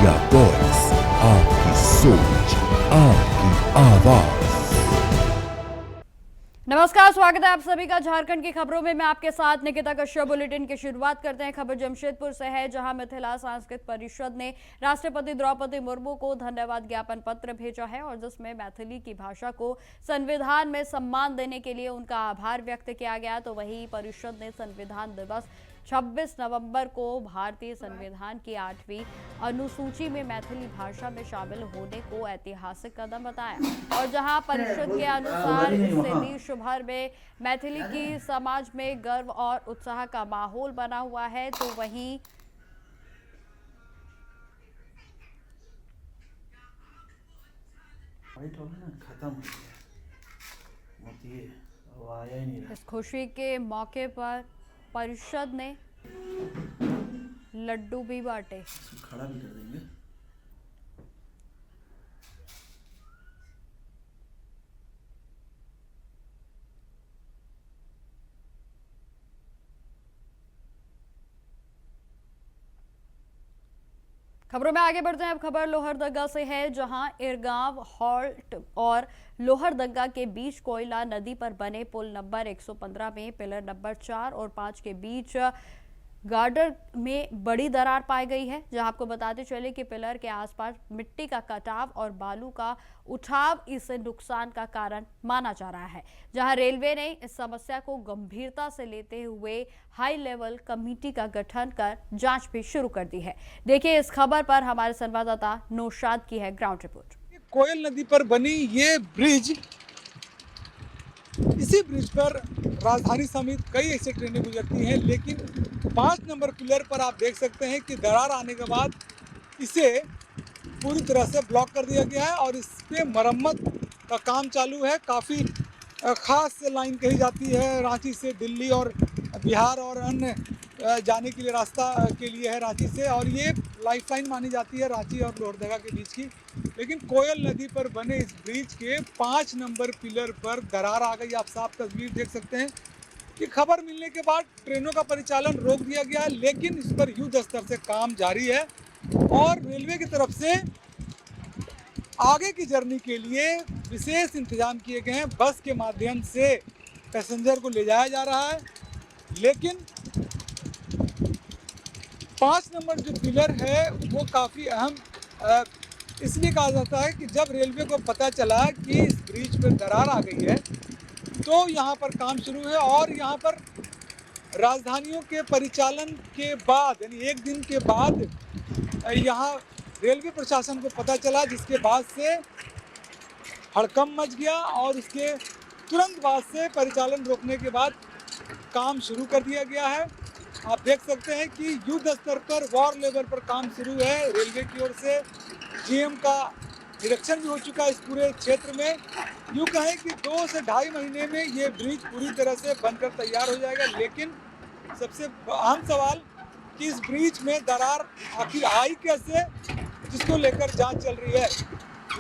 India voice, आपकी सोच, आपकी आवाज। नमस्कार, स्वागत है आप सभी का झारखंड की खबरों में। मैं आपके साथ निकिता कश्यप। बुलेटिन की शुरुआत करते हैं। खबर जमशेदपुर से है, जहां मिथिला सांस्कृतिक परिषद ने राष्ट्रपति द्रौपदी मुर्मू को धन्यवाद ज्ञापन पत्र भेजा है और जिसमें मैथिली की भाषा को संविधान में सम्मान देने के लिए उनका आभार व्यक्त किया गया। तो वहीं परिषद ने संविधान दिवस 26 नवंबर को भारतीय संविधान की 8वीं अनुसूची में मैथिली भाषा में शामिल होने को ऐतिहासिक कदम बताया। और जहां परिषद के अनुसार इससे देश भर में मैथिली की समाज में गर्व और उत्साह का माहौल बना हुआ है। तो वहीं इस खुशी के मौके पर परिषद ने लड्डू भी बांटे। खड़ा भी कर देंगे। खबरों में आगे बढ़ते हैं। अब खबर लोहरदगा से है, जहां इरगांव हॉल्ट और लोहरदगा के बीच कोयला नदी पर बने पुल नंबर 115 में पिलर नंबर 4 और 5 के बीच गार्डर में बड़ी दरार पाई गई है। जहां आपको बताते चले कि पिलर के आसपास मिट्टी का कटाव और बालू का उठाव इस नुकसान का कारण माना जा रहा है। जहां रेलवे ने इस समस्या को गंभीरता से लेते हुए हाई लेवल कमेटी का गठन कर जांच भी शुरू कर दी है। देखिए इस खबर पर हमारे संवाददाता नौशाद की है ग्राउंड रिपोर्ट। कोयल नदी पर बनी ये ब्रिज, इसी ब्रिज पर राजधानी समेत कई ऐसी ट्रेनें गुजरती हैं, लेकिन 5 नंबर पिलर पर आप देख सकते हैं कि दरार आने के बाद इसे पूरी तरह से ब्लॉक कर दिया गया है और इस पे मरम्मत का काम चालू है। काफ़ी खास लाइन कही जाती है, रांची से दिल्ली और बिहार और अन्य जाने के लिए रास्ता के लिए है रांची से, और ये लाइफलाइन मानी जाती है रांची और लोहरदगा के बीच की। लेकिन कोयल नदी पर बने इस ब्रिज के 5 नंबर पिलर पर दरार आ गई। आप साफ तस्वीर देख सकते हैं कि खबर मिलने के बाद ट्रेनों का परिचालन रोक दिया गया है, लेकिन इस पर युद्ध स्तर से काम जारी है और रेलवे की तरफ से आगे की जर्नी के लिए विशेष इंतजाम किए गए हैं। बस के माध्यम से पैसेंजर को ले जाया जा रहा है, लेकिन 5 नंबर जो पिलर है वो काफ़ी अहम इसलिए कहा जाता है कि जब रेलवे को पता चला कि इस ब्रिज पर दरार आ गई है तो यहाँ पर काम शुरू है और यहाँ पर राजधानियों के परिचालन के बाद, यानी एक दिन के बाद यहाँ रेलवे प्रशासन को पता चला, जिसके बाद से हड़कंप मच गया और उसके तुरंत बाद से परिचालन रोकने के बाद काम शुरू कर दिया गया है। आप देख सकते हैं कि युद्ध स्तर पर, वॉर लेवल पर काम शुरू है। रेलवे की ओर से जीएम का निरीक्षण भी हो चुका है इस पूरे क्षेत्र में। यूँ कहें कि 2 से ढाई महीने में ये ब्रिज पूरी तरह से बनकर तैयार हो जाएगा, लेकिन सबसे अहम सवाल कि इस ब्रिज में दरार आखिर आई कैसे, जिसको लेकर जांच चल रही है।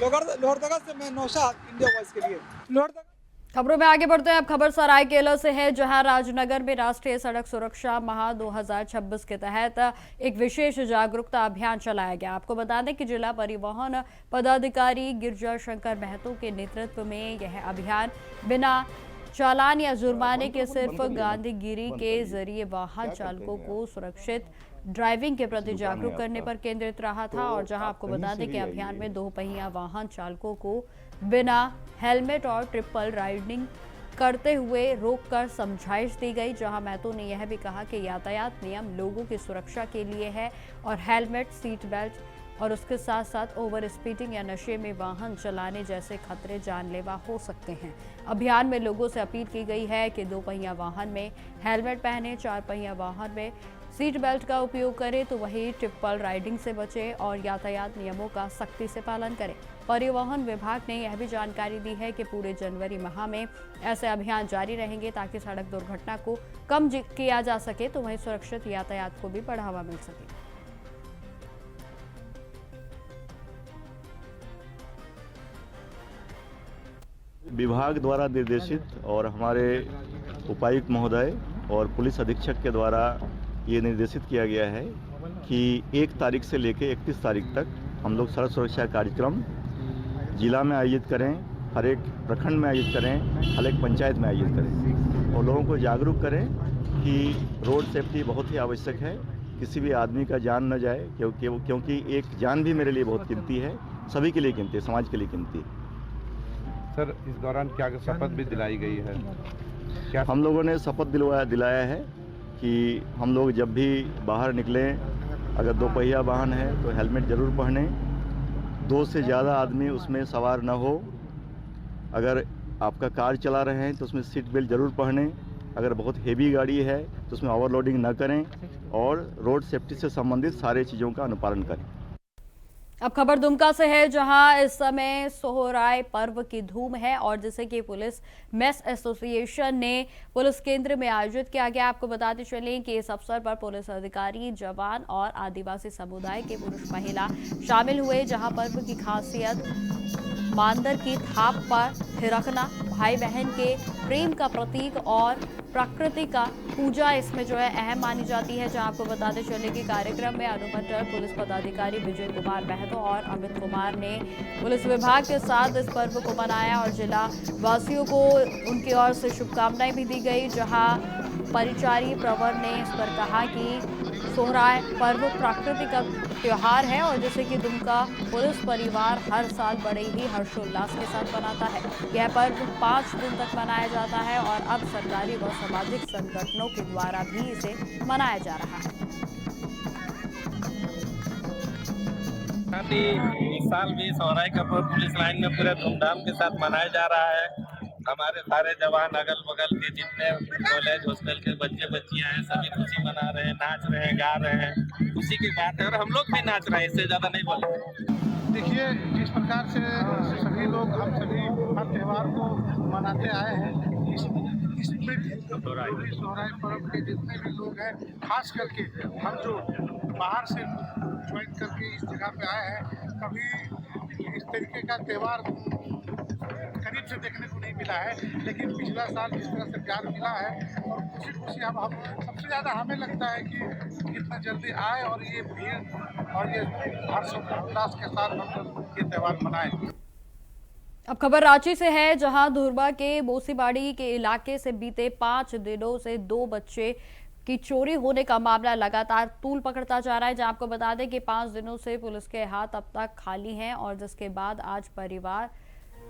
लोहरदगा से मैं नौशाद, इंडिया वॉइस के लिए लोहरदगा। खबरों में आगे बढ़ते हैं। अब खबर सरायकेला से है, जहां राजनगर में राष्ट्रीय सड़क सुरक्षा माह 2026 के तहत एक विशेष जागरूकता अभियान चलाया गया। आपको बता दें कि जिला परिवहन पदाधिकारी गिरजा शंकर महतो के नेतृत्व में यह अभियान बिना चालान या जुर्माने के सिर्फ गांधीगिरी के जरिए वाहन चालकों को सुरक्षित ड्राइविंग के प्रति जागरूक करने पर केंद्रित रहा था। और जहां आपको बता दें कि अभियान में 2 पहिया वाहन चालकों को बिना हेलमेट और ट्रिपल राइडिंग करते हुए रोककर समझाइश दी गई। जहां महतो ने यह भी कहा कि यातायात नियम लोगों की सुरक्षा के लिए है और हेलमेट, सीट बेल्ट और उसके साथ साथ ओवर स्पीडिंग या नशे में वाहन चलाने जैसे खतरे जानलेवा हो सकते हैं। अभियान में लोगों से अपील की गई है कि 2 पहिया वाहन में हेलमेट पहने, 4 पहिया वाहन में सीट बेल्ट का उपयोग करें, तो वही ट्रिपल राइडिंग से बचें और यातायात नियमों का सख्ती से पालन करें। परिवहन विभाग ने यह भी जानकारी दी है कि पूरे जनवरी माह में ऐसे अभियान जारी रहेंगे ताकि सड़क दुर्घटना को कम किया जा सके, तो वहीं सुरक्षित यातायात को भी बढ़ावा मिल सके। विभाग द्वारा निर्देशित और हमारे उपायुक्त महोदय और पुलिस अधीक्षक के द्वारा ये निर्देशित किया गया है कि 1 तारीख से लेकर 31 तारीख तक हम लोग सड़क सुरक्षा कार्यक्रम जिला में आयोजित करें, हर एक प्रखंड में आयोजित करें, हर एक पंचायत में आयोजित करें और लोगों को जागरूक करें कि रोड सेफ्टी बहुत ही आवश्यक है, किसी भी आदमी का जान न जाए, क्योंकि एक जान भी मेरे लिए बहुत कीमती है, सभी के लिए कीमती है, समाज के लिए कीमती है। सर, इस दौरान क्या शपथ भी दिलाई गई है? क्या हम लोगों ने शपथ दिलाया है कि हम लोग जब भी बाहर निकलें, अगर 2 पहिया वाहन है तो हेलमेट ज़रूर पहनें, 2 से ज़्यादा आदमी उसमें सवार न हो, अगर आपका कार चला रहे हैं तो उसमें सीट बेल्ट ज़रूर पहनें, अगर बहुत हेवी गाड़ी है तो उसमें ओवरलोडिंग न करें और रोड सेफ्टी से संबंधित सारे चीज़ों का अनुपालन करें। अब खबर दुमका से है, जहां इस समय सोहराय पर्व की धूम है और जिसे कि पुलिस मेस एसोसिएशन ने पुलिस केंद्र में आयोजित किया गया। आपको बताते चलें कि इस अवसर पर पुलिस अधिकारी, जवान और आदिवासी समुदाय के पुरुष महिला शामिल हुए, जहां पर्व की खासियत मांदर की थाप पर थिरकना, भाई बहन के प्रेम का प्रतीक और प्रकृति का पूजा इसमें जो है अहम मानी जाती है। जहां आपको बताते चले कि कार्यक्रम में अनुमंडल पुलिस पदाधिकारी विजय कुमार महतो और अमित कुमार ने पुलिस विभाग के साथ इस पर्व को मनाया और जिला वासियों को उनकी ओर से शुभकामनाएं भी दी गई। जहां परिचारी प्रवर ने इस पर कहा कि सोहराय पर्व प्रकृति का त्योहार है और जैसे कि दुमका पुलिस परिवार हर साल बड़े ही हर्षोल्लास के साथ मनाता है। यह पर्व 5 दिन तक मनाया जाता है और अब सरकारी व सामाजिक संगठनों के द्वारा भी इसे मनाया जा रहा है। इस साल भी सोहराय का पर्व पुलिस लाइन में पूरे धूमधाम के साथ मनाया जा रहा है। हमारे सारे जवान, अगल बगल के जितने कॉलेज हॉस्टल के बच्चे बच्चियां हैं, सभी खुशी मना रहे हैं, नाच रहे हैं, गा रहे हैं। खुशी की बात है और हम लोग भी नाच रहे हैं, इससे ज्यादा नहीं बोले। देखिए, जिस प्रकार से सभी लोग, हम सभी हर त्यौहार को मनाते आए हैं, इसमें सोहराय पर्व के जितने भी लोग हैं, खास करके हम जो बाहर से ज्वाइन करके इस जगह पे आए हैं, कभी इस तरीके का त्यौहार करीब से देखने को नहीं मिला है। लेकिन पिछला साल जिस तरह से प्यार मिला है और खुशी अब हम सबसे ज़्यादा हमें लगता है कि कितना जल्दी आए और ये भीड़ और ये हर्षोल्लास के साथ हम ये त्यौहार मनाएं। अब खबर रांची से है, जहां धुर्बा के बोसीबाड़ी के इलाके से बीते 5 दिनों से 2 बच्चे की चोरी होने का मामला लगातार तूल पकड़ता जा रहा है। जहां आपको बता दें कि 5 दिनों से पुलिस के हाथ अब तक खाली हैं और जिसके बाद आज परिवार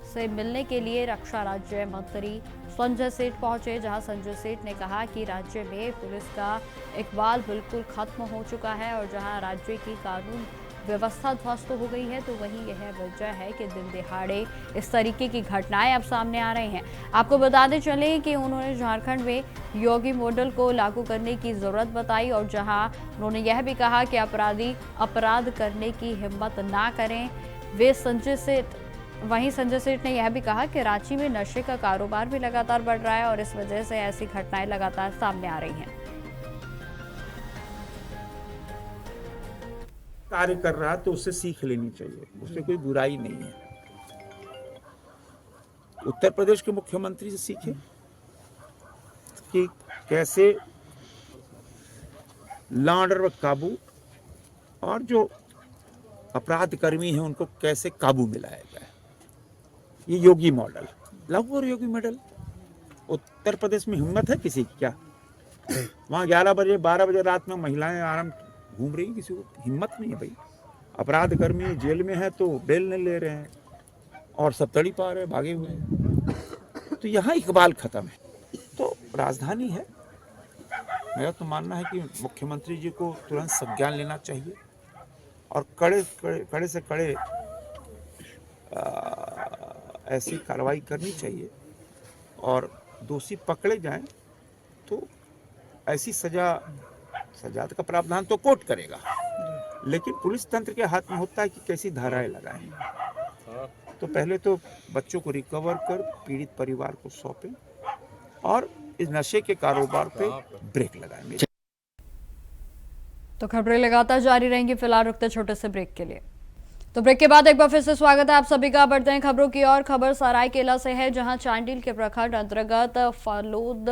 से मिलने के लिए रक्षा राज्य मंत्री संजय सेठ पहुंचे। जहां संजय सेठ ने कहा कि राज्य में पुलिस का इकबाल बिल्कुल खत्म हो चुका है और जहां राज्य की कानून व्यवस्था ध्वस्त हो गई है, तो वहीं यह वजह है कि दिन दिहाड़े इस तरीके की घटनाएं अब सामने आ रही हैं। आपको बताते चलें कि उन्होंने झारखंड में योगी मॉडल को लागू करने की जरूरत बताई और जहां उन्होंने यह भी कहा कि अपराधी अपराध करने की हिम्मत ना करें। वहीं संजय सेठ ने यह भी कहा कि रांची में नशे का कारोबार भी लगातार बढ़ रहा है और इस वजह से ऐसी घटनाएं लगातार सामने आ रही हैं। कार्य कर रहा है तो उससे सीख लेनी चाहिए, उससे कोई बुराई नहीं है। उत्तर प्रदेश के मुख्यमंत्री से सीखे कि कैसे लॉ ऑर्डर पर काबू और जो अपराध कर्मी हैं उनको कैसे काबू में लाया जाए। ये योगी मॉडल लागू और योगी मॉडल उत्तर प्रदेश में हिम्मत है किसी की क्या? वहाँ 11 बजे 12 बजे रात में महिलाएं आराम घूम रही, किसी को हिम्मत नहीं है भाई। अपराध कर्मी जेल में है तो बेल नहीं ले रहे हैं और सब तड़ी पा रहे हैं, भागे हुए हैं। तो यहाँ इकबाल खत्म है। तो राजधानी है, मेरा तो मानना है कि मुख्यमंत्री जी को तुरंत संज्ञान लेना चाहिए और कड़े से कड़े ऐसी कार्रवाई करनी चाहिए और दोषी पकड़े जाएं तो ऐसी सजा का प्रावधान तो कोर्ट करेगा, लेकिन पुलिस तंत्र के हाथ में होता है कि कैसी धाराएं लगाएं। तो पहले तो बच्चों को रिकवर कर पीड़ित परिवार को सौंपें और इस नशे के कारोबार पे ब्रेक लगाएं। तो खबरें लगातार जारी रहेंगी। फिलहाल रुकते छोटे से ब्रेक के लिए। तो ब्रेक के बाद एक बार फिर से स्वागत है आप सभी का। बढ़ते हैं खबरों की और। खबर सरायकेला से है, जहां चांडिल के प्रखंड अंतर्गत फलोद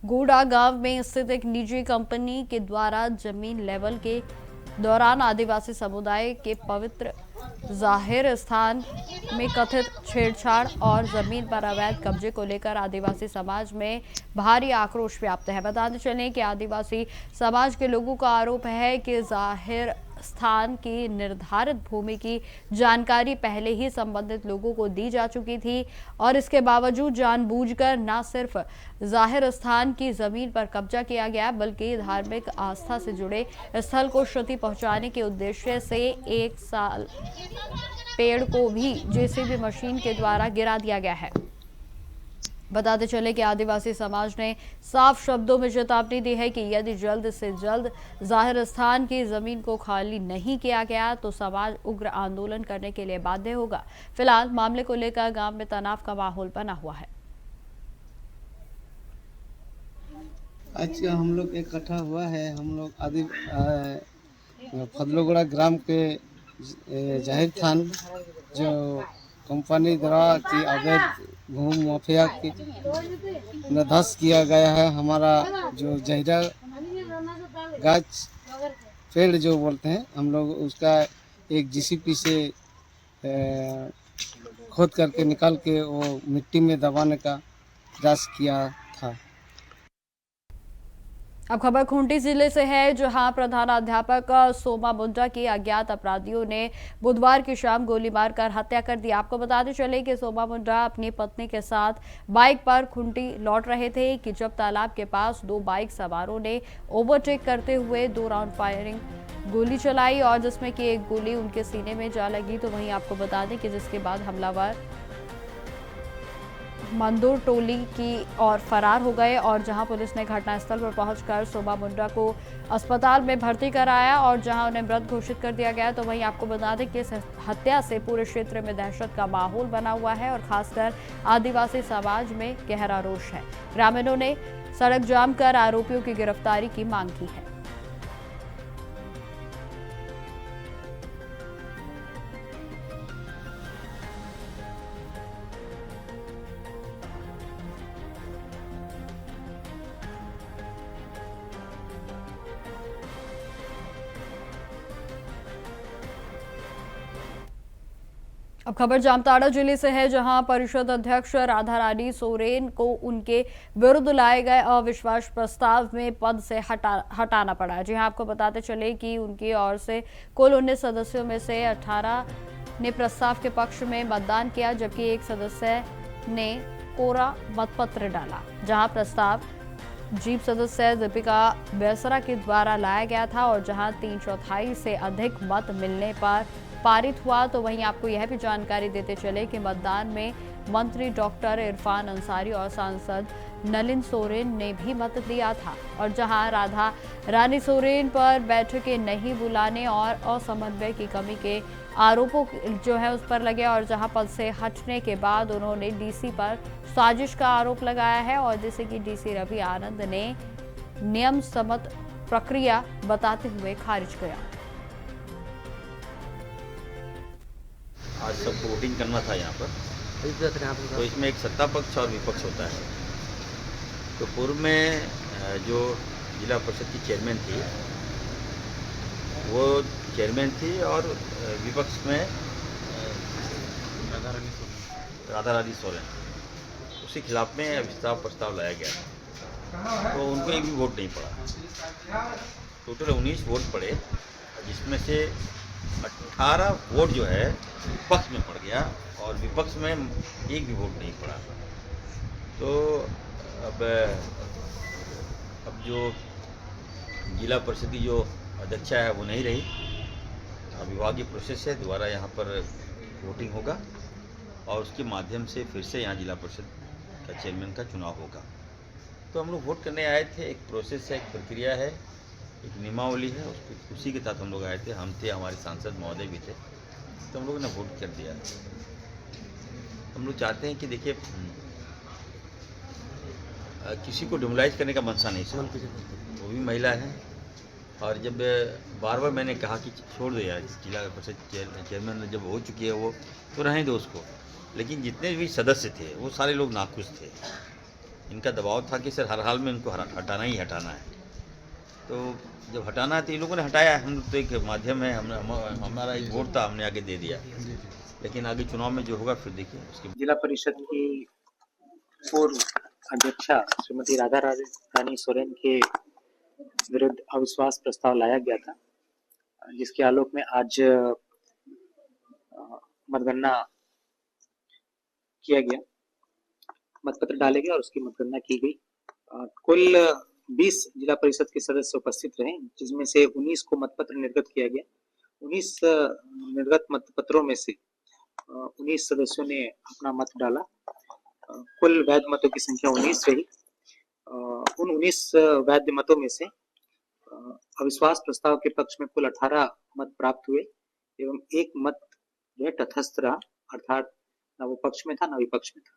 गोड़ा गांव में स्थित एक निजी कंपनी के द्वारा जमीन लेवल के दौरान आदिवासी समुदाय के पवित्र जाहिर स्थान में कथित छेड़छाड़ और जमीन पर अवैध कब्जे को लेकर आदिवासी समाज में भारी आक्रोश व्याप्त है। बताते चलें कि आदिवासी समाज के लोगों का आरोप है कि जाहिर स्थान की निर्धारित भूमि की जानकारी पहले ही संबंधित लोगों को दी जा चुकी थी और इसके बावजूद जानबूझकर न सिर्फ जाहिर स्थान की जमीन पर कब्जा किया गया बल्कि धार्मिक आस्था से जुड़े स्थल को क्षति पहुंचाने के उद्देश्य से 1 साल पेड़ को भी जेसीबी मशीन के द्वारा गिरा दिया गया है। बताते चले कि आदिवासी समाज ने साफ शब्दों में चेतावनी दी है कि यदि जल्द से जल्द जाहिर स्थान की जमीन को खाली नहीं किया गया तो समाज उग्र आंदोलन करने के लिए बाध्य होगा। फिलहाल मामले को लेकर गांव में तनाव का माहौल बना हुआ है। आज हम लोग इकट्ठा हुआ है, हम लोग फदलोगड़ा ग्राम के जाहिर स्थान जो कंपनी द्वारा की अवैध भूमि माफिया की ध्वस्त किया गया है। हमारा जो जहरा गाछ पेड़ जो बोलते हैं हम लोग उसका एक जीसीपी से खोद करके निकाल के वो मिट्टी में दबाने का प्रयास किया था। अब खबर खूंटी जिले से है, जहां प्रधानाध्यापक सोमा मुंडा की अज्ञात अपराधियों ने बुधवार की शाम गोली मारकर हत्या कर दी। आपको बताते चले कि सोमा मुंडा अपनी पत्नी के साथ बाइक पर खूंटी लौट रहे थे कि जब तालाब के पास 2 बाइक सवारों ने ओवरटेक करते हुए 2 राउंड फायरिंग गोली चलाई और जिसमें कि एक गोली उनके सीने में जा लगी। तो वहीं आपको बता दें कि जिसके बाद हमलावर मंदूर टोली की ओर फरार हो गए और जहां पुलिस ने घटनास्थल पर पहुंचकर सोमा मुंडा को अस्पताल में भर्ती कराया और जहां उन्हें मृत घोषित कर दिया गया। तो वहीं आपको बता दें कि इस हत्या से पूरे क्षेत्र में दहशत का माहौल बना हुआ है और खासकर आदिवासी समाज में गहरा रोष है। ग्रामीणों ने सड़क जाम कर आरोपियों की गिरफ्तारी की मांग की है। अब खबर जामताड़ा जिले से है, जहां परिषद अध्यक्ष राधा रानी सोरेन को उनके विरुद्ध लाए गए अविश्वास प्रस्ताव में पद से हटाना पड़ा। जी हां, आपको बताते चले कि उनकी ओर से कुल 19 सदस्यों में से 18 ने प्रस्ताव के पक्ष में मतदान किया जबकि एक सदस्य ने कोरा मतपत्र डाला। जहां प्रस्ताव जीप सदस्य दीपिका बेसरा के द्वारा लाया गया था और जहां 3/4 से अधिक मत मिलने पर पारित हुआ। तो वहीं आपको यह भी जानकारी देते चले कि मतदान में मंत्री डॉक्टर इरफान अंसारी और सांसद नलिन सोरेन ने भी मत दिया था और जहां राधा रानी सोरेन पर बैठकें नहीं बुलाने और असमन्वय की कमी के आरोपों जो है उस पर लगे और जहां पद से हटने के बाद उन्होंने डीसी पर साजिश का आरोप लगाया है और जिसे कि डीसी रवि आनंद ने नियम सम्मत प्रक्रिया बताते हुए खारिज किया। आज सबको वोटिंग करना था यहाँ पर, तो इसमें एक सत्ता पक्ष और विपक्ष होता है। तो पूर्व में जो जिला परिषद की चेयरमैन थी वो चेयरमैन थी और विपक्ष में राधा रानी सोरेन, उसके खिलाफ में अविश्वास प्रस्ताव लाया गया तो उनको एक भी वोट नहीं पड़ा। टोटल 19 वोट पड़े जिसमें से 18 वोट जो है पक्ष में पड़ गया और विपक्ष में एक भी वोट नहीं पड़ा। तो अब जो जिला परिषद की जो अध्यक्षा है वो नहीं रही, विभागीय प्रोसेस है, दोबारा यहाँ पर वोटिंग होगा और उसके माध्यम से फिर से यहाँ जिला परिषद का चेयरमैन का चुनाव होगा। तो हम लोग वोट करने आए थे, एक प्रोसेस है, एक प्रक्रिया है, एक नियमावली है, उसी के तहत हम लोग आए थे। हम थे, हमारे सांसद महोदय भी थे, तो हम लोगों ने वोट कर दिया। हम लोग चाहते हैं कि देखिए किसी को डिमोलाइज करने का मंशा नहीं सर, वो भी महिला है और जब बार बार मैंने कहा कि छोड़ दो यार, जिला परिषद चेयरमैन जब हो चुकी है वो तो रहने दो उसको, लेकिन जितने भी सदस्य थे वो सारे लोग नाखुश थे। इनका दबाव था कि सर हर हाल में इनको हटाना ही हटाना है। तो जब हटाना है तो इन लोगों ने हटाया, हम तो एक माध्यम है, हमारा एक वोट था, हमने आगे दे दिया, लेकिन आगे चुनाव में जो होगा फिर देखिए उसके। जिला परिषद की पूर्व अध्यक्षा श्रीमती राधा रानी सोरेन के विरुद्ध अविश्वास प्रस्ताव लाया गया था, जिसके आलोक में आज मतगणना किया गया, मतपत्र डाले गए और उसकी मतगणना की गई। कुल 20 जिला परिषद के सदस्य उपस्थित रहे, जिसमें से 19 को मतपत्र निर्गत किया गया। 19 निर्गत मतपत्रों में से 19 सदस्यों ने अपना मत डाला। कुल वैध मतों की संख्या 19 रही। उन 19 वैध मतों में से अविश्वास प्रस्ताव के पक्ष में कुल 18 मत प्राप्त हुए एवं एक मत जो तटस्थ रहा, अर्थात न वो पक्ष में था न विपक्ष में था।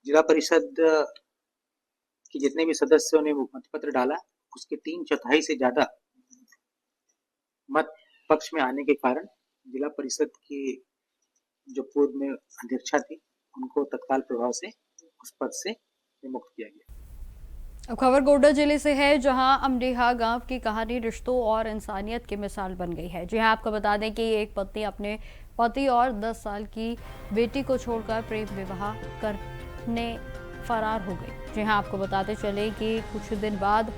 जिला परिषद के जितने भी सदस्यों ने वो मतपत्र डाला, उसके 3/4 से ज्यादा मत पक्ष में आने के कारण जिला परिषद की जो पूर्व में अध्यक्षा थी, उनको तत्काल प्रभाव से उस पद से विमुक्त किया गया। अब खबर गोड्डा जिले से है, जहां अमडेहा गांव की कहानी रिश्तों और इंसानियत की मिसाल बन गई है। जी हां, आपको बता दें कि एक पत्नी अपने पति और 10 साल की बेटी को छोड़कर प्रेम विवाह करने फरार हो गई। जी हां, आपको बताते चले कि कुछ दिन बाद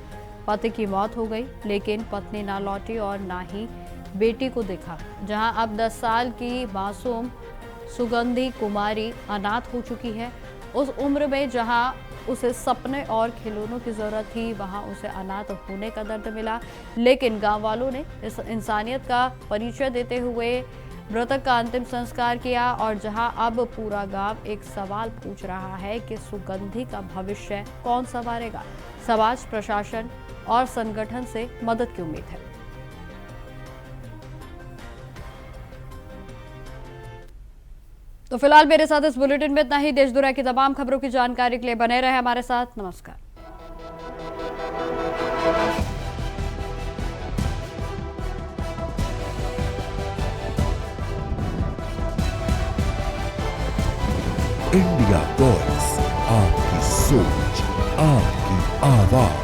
पति की मौत हो गई, लेकिन पत्नी ना लौटी और ना ही बेटी को देखा। जहां अब 10 साल की मासूम सुगंधी कुमारी अनाथ हो चुकी है। उस उम्र में जहां उसे सपने और खिलौनों की जरूरत थी, वहां उसे अनाथ होने का दर्द मिला। लेकिन गांव वालों ने इस इंसानियत का परिचय देते हुए मृतक का अंतिम संस्कार किया। और जहां अब पूरा गांव एक सवाल पूछ रहा है कि सुगंधी का भविष्य कौन संवारेगा। समाज, प्रशासन और संगठन से मदद की उम्मीद है। तो फिलहाल मेरे साथ इस बुलेटिन में इतना ही। देश दुनिया की तमाम खबरों की जानकारी के लिए बने रहे हमारे साथ। नमस्कार। इंडिया वॉइस, आपकी सोच, आपकी आवाज।